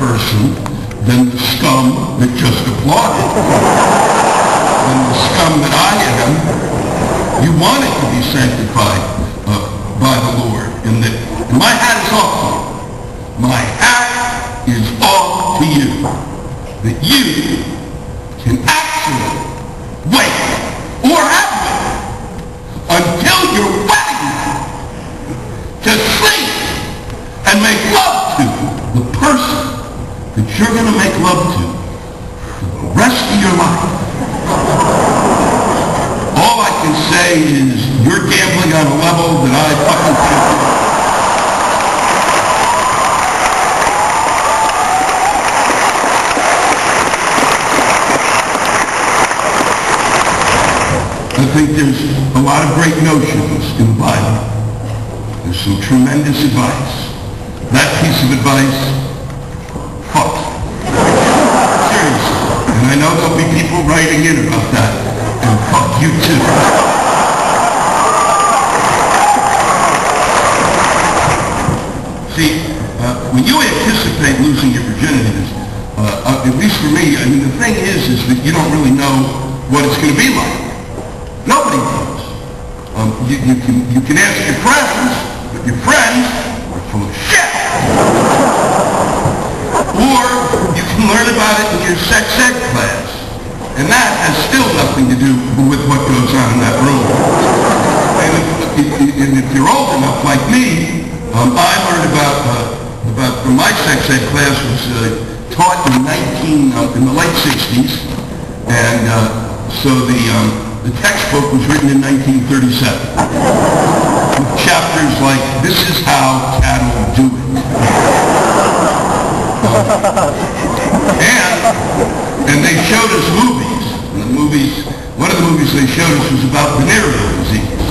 person than the scum that just applauded. Than the scum that I am. You want it to be sanctified by the Lord. And my hat is off to you. My hat is off to you. That you can actually wait or have waited until you're ready to sleep and make love to the person that you're going to make love to for the rest of your life. All I can say is you're gambling on a level that I fucking can't do. I think there's a lot of great notions in the Bible. There's some tremendous advice. That piece of advice, fuck. Seriously. And I know there'll be people writing in about that. And fuck you too. See, when you anticipate losing your virginity, at least for me, I mean, the thing is that you don't really know what it's going to be like. Nobody knows. You can ask your friends, but your friends are full of shit. Or you can learn about it in your sex ed class. And that has still nothing to do with what goes on in that room. And if you're old enough like me, I learned about my sex ed class was taught in the late 60s. And so the textbook was written in 1937 with chapters like, "This is how cattle do it." And they showed us movies. And one of the movies they showed us was about venereal disease.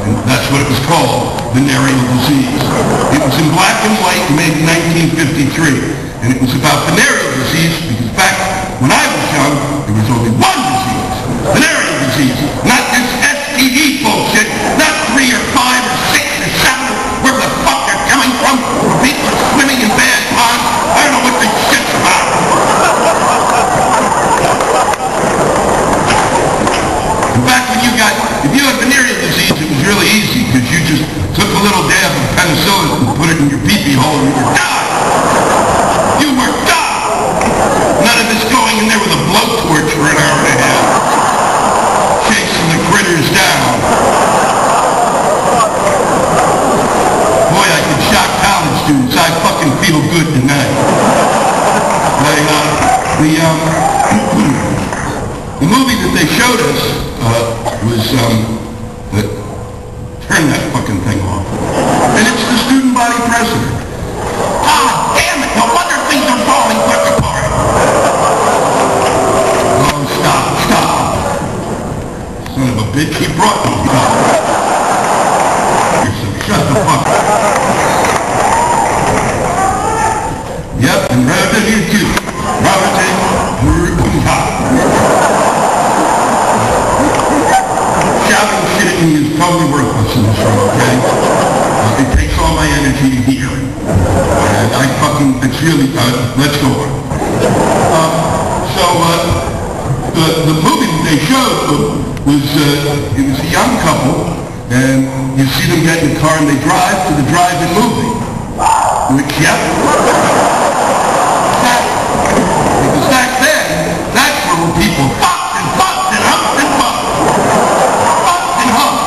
And that's what it was called, venereal disease. It was in black and white, made in 1953. And it was about venereal disease because back when I was young, there was only one disease. Venereal disease, not this STD bullshit, not 3 or 5 or 6 or 7, where the fuck they're coming from, where people are swimming in bad ponds. I don't know what this shit's about. In fact, if you had venereal disease, it was really easy, because you just took a little dab of penicillin and put it in your pee-pee hole and you were done. You were done. None of this going in there with a blowtorch for an hour and a half. Chasing the critters down. Boy, I can shock college students. I fucking feel good tonight. The movie that they showed us was, turn that fucking thing off. And it's the student body president. God damn it, no wonder things are falling apart. Oh, stop. Son of a bitch, he brought me. Shut the fuck up. Yep, and Robert here too. Robert A. Shouting shit at me is totally worthless in this room, okay? It takes all my energy to hear. And it's really, let's go on. The movie that they showed was it was a young couple, and you see them get in the car and they drive to the drive-in movie. Which, yep. Because back then, that's where people fucked and humped and humped. Fucked and humped.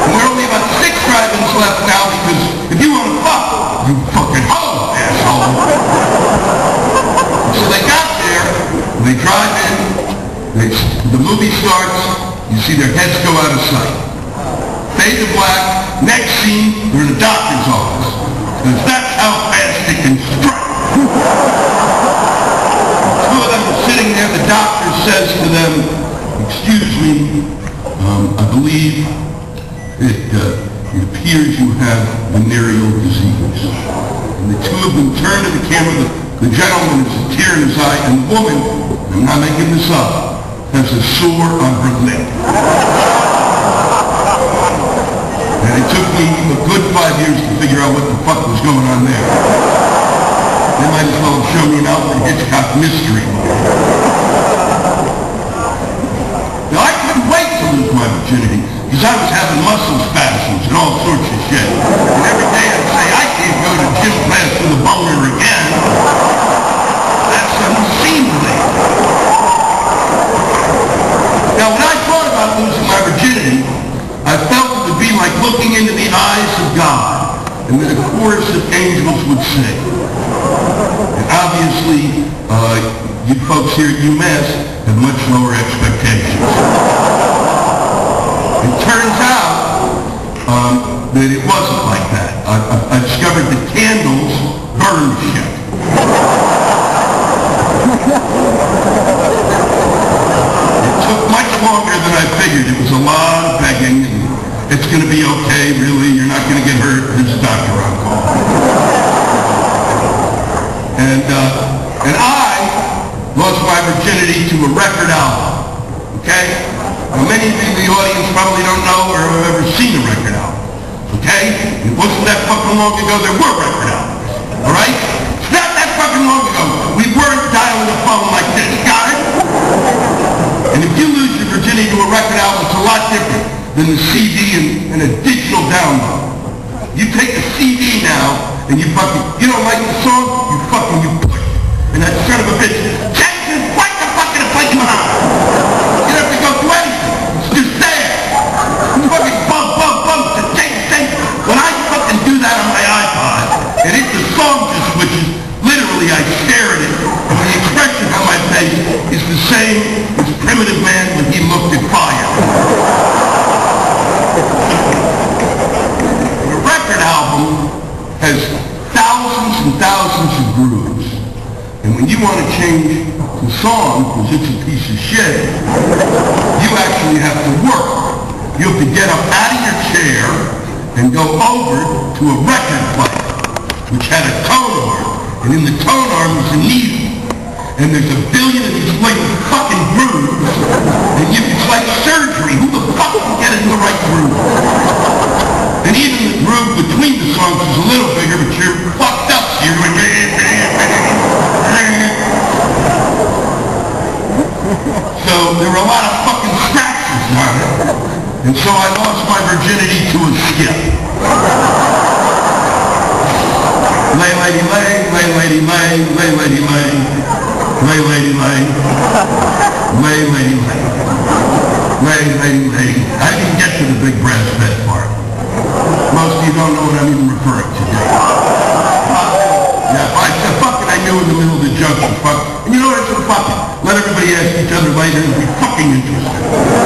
And there are only about 6 drive-ins left now, because if you want to fuck, you fucking hoe, asshole. So they got there, and they drive in, the movie starts, you see their heads go out of sight. Fade to black, next scene, they're in a doctor's office. Because that's how fast it can strike. Two of them are sitting there, the doctor says to them, "Excuse me, I believe it appears you have venereal disease." And the two of them turn to the camera, the gentleman has a tear in his eye, and the woman, I'm not making this up, has a sore on her lip. And it took me a good 5 years to figure out what the fuck was going on there. They might as well have shown me an Alfred Hitchcock mystery movie. Now, I couldn't wait to lose my virginity because I was having muscle spasms and all sorts of shit. And every day I'd say, I can't go to gym class with a boner again. That's unseemly. Now, when I thought about losing my virginity, I felt it would be like looking into the eyes of God, and that a chorus of angels would sing. And obviously, you folks here at UMass have much lower expectations. It turns out that it wasn't like that. I discovered that candles burn shit. It took much longer than I figured. It was a lot of begging, and it's going to be okay, really. You're not going to get hurt. There's a doctor on call. And I lost my virginity to a record album. Okay? Now, many of you in the audience probably don't know or have ever seen a record album. Okay? It wasn't that fucking long ago there were record albums. Alright? It's not that fucking long ago. We weren't dialing the phone like this, got it? And if you lose your virginity to a record album, it's a lot different than the CD and a digital download. You take a CD now, and you don't like the song, you push it. And that son of a bitch, Jackson, what the fuck in a place on? You don't have to go through anything. It's just there. Fucking bump, to change. When I fucking do that on my iPod, and if the song just switches, literally I stare at it, and the expression on my face is the same as Primitive Man when he looked at fire. The record album has thousands and thousands of grooves. And when you want to change the song, because it's a piece of shit, you actually have to work. You have to get up out of your chair and go over to a record player, which had a tone arm. And in the tone arm was a needle. And there's a billion of these little fucking grooves. And it's like surgery. Who the fuck can get in the right groove? And even the groove between the songs is a little bigger, but you're fucked up. You're going So there were a lot of fucking scratches on it. And so I lost my virginity to a skip. Lay, lady, lay, lay, lady, lay, lay, lady, lay, lay, lady, lay, lay, lady, lay, lay, lady, lay. I didn't get to the big brass bed part. Most of you don't know what I'm even referring to. Yeah, I said, fuck it, I knew in the middle of the junction, fuck. And you know what I said, fuck it. Let everybody ask each other later and be fucking interested.